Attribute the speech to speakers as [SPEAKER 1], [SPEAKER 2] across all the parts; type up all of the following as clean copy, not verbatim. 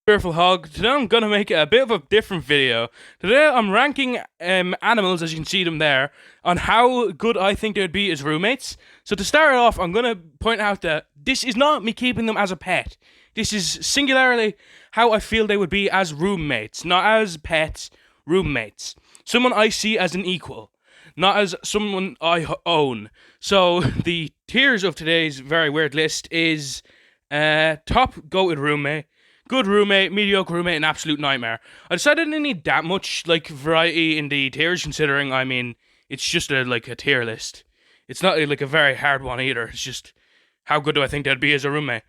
[SPEAKER 1] Fearful Hog. Today I'm gonna make a bit of a different video. Today I'm ranking animals, as you can see them there, on how good I think they'd be as roommates. So to start off, I'm gonna point out that this is not me keeping them as a pet. This is singularly how I feel they would be as roommates, not as pets, roommates. Someone I see as an equal, not as someone I own. So the tiers of today's very weird list is top goated roommate, good roommate, mediocre roommate, and absolute nightmare. I decided I didn't need that much variety in the tiers, considering it's just a tier list. It's not like a very hard one either. It's just how good do I think they'd be as a roommate.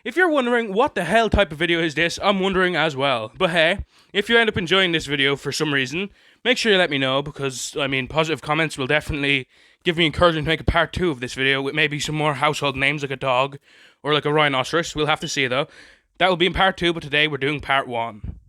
[SPEAKER 1] If you're wondering what the hell type of video is this, I'm wondering as well. But hey, if you end up enjoying this video for some reason, make sure you let me know, because positive comments will definitely give me encouragement to make a part 2 of this video with maybe some more household names like a dog or like a rhinoceros. We'll have to see though. That will be in part 2, but today we're doing part 1.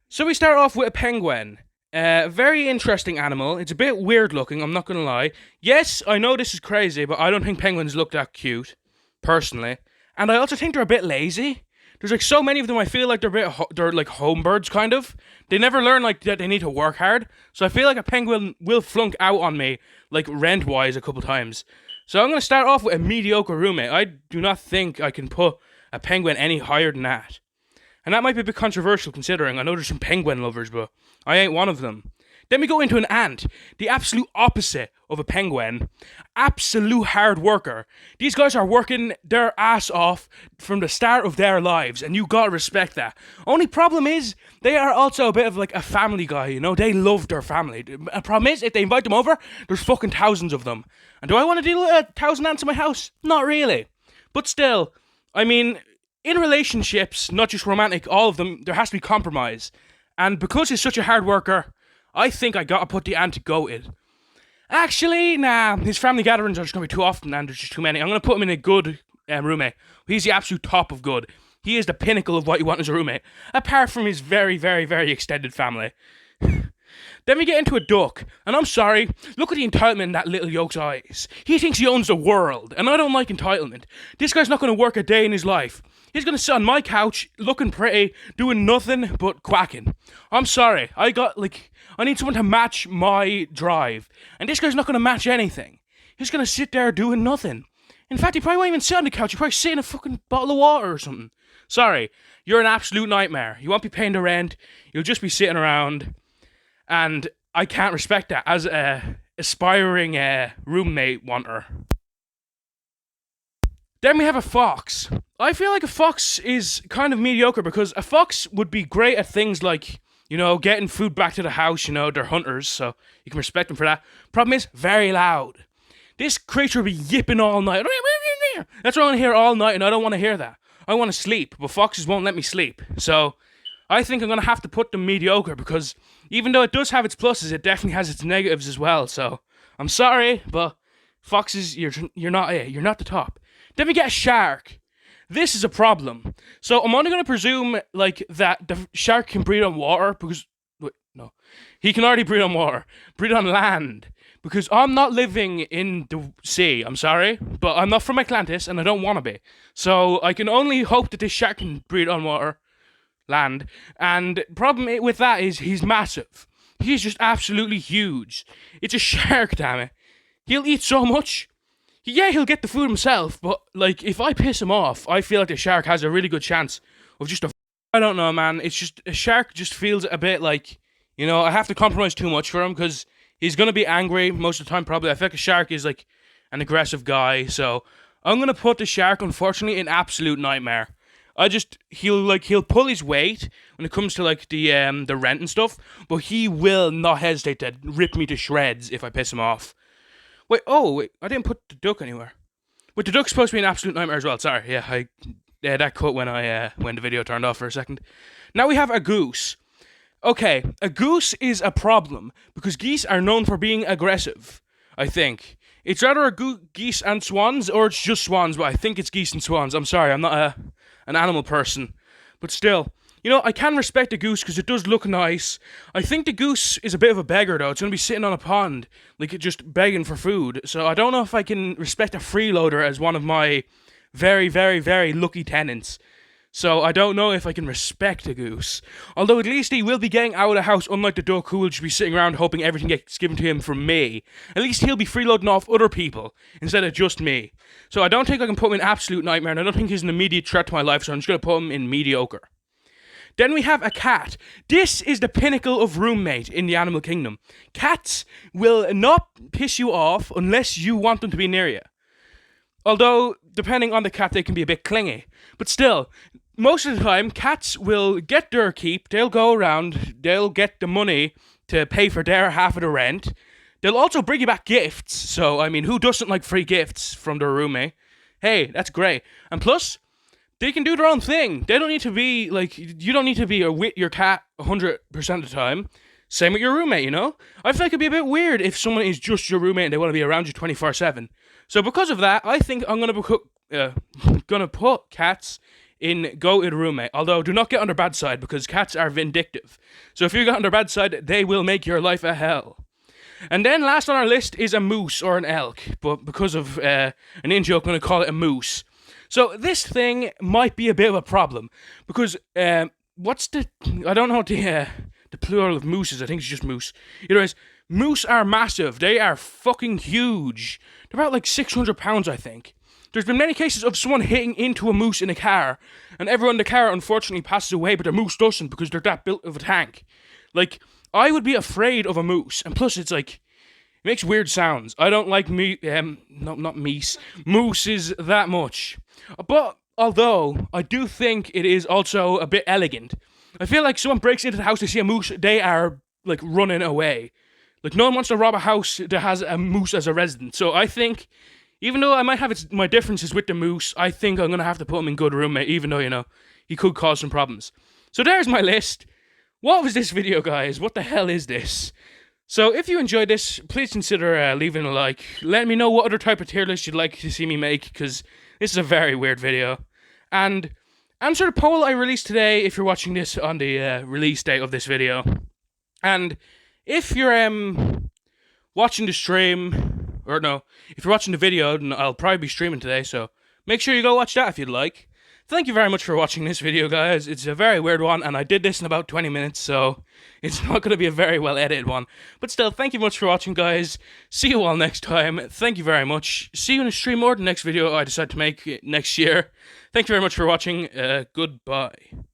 [SPEAKER 1] So we start off with a penguin. Very interesting animal. It's a bit weird looking, I'm not gonna lie. Yes, I know this is crazy, but I don't think penguins look that cute, personally. And I also think they're a bit lazy. There's like so many of them. I feel like they're like home birds, kind of. They never learn like that they need to work hard. So I feel like a penguin will flunk out on me, like rent wise, a couple times. So I'm gonna start off with a mediocre roommate. I do not think I can put a penguin any higher than that. And that might be a bit controversial, considering I know there's some penguin lovers, but I ain't one of them. Then we go into an ant, the absolute opposite of a penguin. Absolute hard worker. These guys are working their ass off from the start of their lives, and you gotta respect that. Only problem is, they are also a bit of like a family guy, you know? They love their family. The problem is, if they invite them over, there's fucking thousands of them. And do I want to deal with 1,000 ants in my house? Not really. But still, in relationships, not just romantic, all of them, there has to be compromise. And because he's such a hard worker, I think I gotta put the ant goated. Actually, nah, his family gatherings are just gonna be too often and there's just too many. I'm gonna put him in a good roommate. He's the absolute top of good. He is the pinnacle of what you want as a roommate, apart from his very, very, very extended family. Then we get into a duck, and I'm sorry, look at the entitlement in that little yoke's eyes. He thinks he owns the world, and I don't like entitlement. This guy's not going to work a day in his life. He's going to sit on my couch, looking pretty, doing nothing but quacking. I'm sorry, I need someone to match my drive, and this guy's not going to match anything. He's going to sit there doing nothing. In fact, he probably won't even sit on the couch, he'll probably sit in a fucking bottle of water or something. Sorry, you're an absolute nightmare. You won't be paying the rent, you'll just be sitting around. And I can't respect that as a aspiring roommate wanter. Then we have a fox. I feel like a fox is kind of mediocre because a fox would be great at things like, getting food back to the house, they're hunters, so you can respect them for that. Problem is, very loud. This creature will be yipping all night. That's what I want to hear all night, and I don't want to hear that. I want to sleep, but foxes won't let me sleep. So I think I'm going to have to put them mediocre, because even though it does have its pluses, it definitely has its negatives as well. So I'm sorry, but foxes, you're not the top. Then we get a shark. This is a problem. So I'm only going to presume that the shark can breathe on water, because no, he can already breathe on water, breathe on land. Because I'm not living in the sea, I'm sorry, but I'm not from Atlantis and I don't want to be. So I can only hope that this shark can breathe on water, land, and problem with that is he's massive. He's just absolutely huge. It's a shark, damn it. He'll eat so much. Yeah, he'll get the food himself, but if I piss him off, I feel like the shark has a really good chance of just I don't know, man. It's just a shark just feels a bit like, I have to compromise too much for him because he's gonna be angry most of the time. Probably, I feel like a shark is like an aggressive guy, so I'm gonna put the shark, unfortunately, in absolute nightmare. He'll pull his weight when it comes to the rent and stuff, but he will not hesitate to rip me to shreds if I piss him off. Wait, I didn't put the duck anywhere. Wait, the duck's supposed to be an absolute nightmare as well. Sorry, that cut when when the video turned off for a second. Now we have a goose. Okay, a goose is a problem because geese are known for being aggressive. I think it's either geese and swans, or it's just swans, but I think it's geese and swans. I'm sorry, I'm not an animal person, but still, I can respect the goose because it does look nice. I think the goose is a bit of a beggar though. It's gonna be sitting on a pond, just begging for food. So I don't know if I can respect a freeloader as one of my very, very, very lucky tenants. So I don't know if I can respect a goose. Although at least he will be getting out of the house, unlike the duck who will just be sitting around hoping everything gets given to him from me. At least he'll be freeloading off other people instead of just me. So I don't think I can put him in absolute nightmare, and I don't think he's an immediate threat to my life, so I'm just going to put him in mediocre. Then we have a cat. This is the pinnacle of roommate in the animal kingdom. Cats will not piss you off unless you want them to be near you. Although, depending on the cat, they can be a bit clingy. But still, most of the time, cats will get their keep. They'll go around. They'll get the money to pay for their half of the rent. They'll also bring you back gifts. So, I mean, who doesn't like free gifts from their roommate? Hey, that's great. And plus, they can do their own thing. They don't need to be, like, you don't need to be with your cat 100% of the time. Same with your roommate, you know? I feel like it'd be a bit weird if someone is just your roommate and they want to be around you 24/7. So because of that, I think I'm gonna put cats in go in roommate. Although, do not get on their bad side because cats are vindictive. So if you get on their bad side, they will make your life a hell. And then last on our list is a moose or an elk. But because of an in-joke, I'm going to call it a moose. So this thing might be a bit of a problem because I don't know the plural of mooses. I think it's just moose. Anyways, moose are massive. They are fucking huge. They're about like 600 pounds, I think. There's been many cases of someone hitting into a moose in a car, and everyone in the car unfortunately passes away, but the moose doesn't because they're that built of a tank. Like, I would be afraid of a moose, and plus it's like, it makes weird sounds. I don't like mooses that much. But, although, I do think it is also a bit elegant. I feel like someone breaks into the house, they see a moose, they are, like, running away. Like, no one wants to rob a house that has a moose as a resident. So I think, even though I might have my differences with the moose, I think I'm going to have to put him in good roommate, even though, you know, he could cause some problems. So there's my list. What was this video, guys? What the hell is this? So if you enjoyed this, please consider leaving a like. Let me know what other type of tier list you'd like to see me make, because this is a very weird video. And answer the poll I released today if you're watching this on the release date of this video. And if you're watching the stream, or no, if you're watching the video, then I'll probably be streaming today, so make sure you go watch that if you'd like. Thank you very much for watching this video, guys. It's a very weird one, and I did this in about 20 minutes, so it's not going to be a very well edited one. But still, thank you much for watching, guys. See you all next time. Thank you very much. See you in a stream or the next video I decide to make next year. Thank you very much for watching. Goodbye.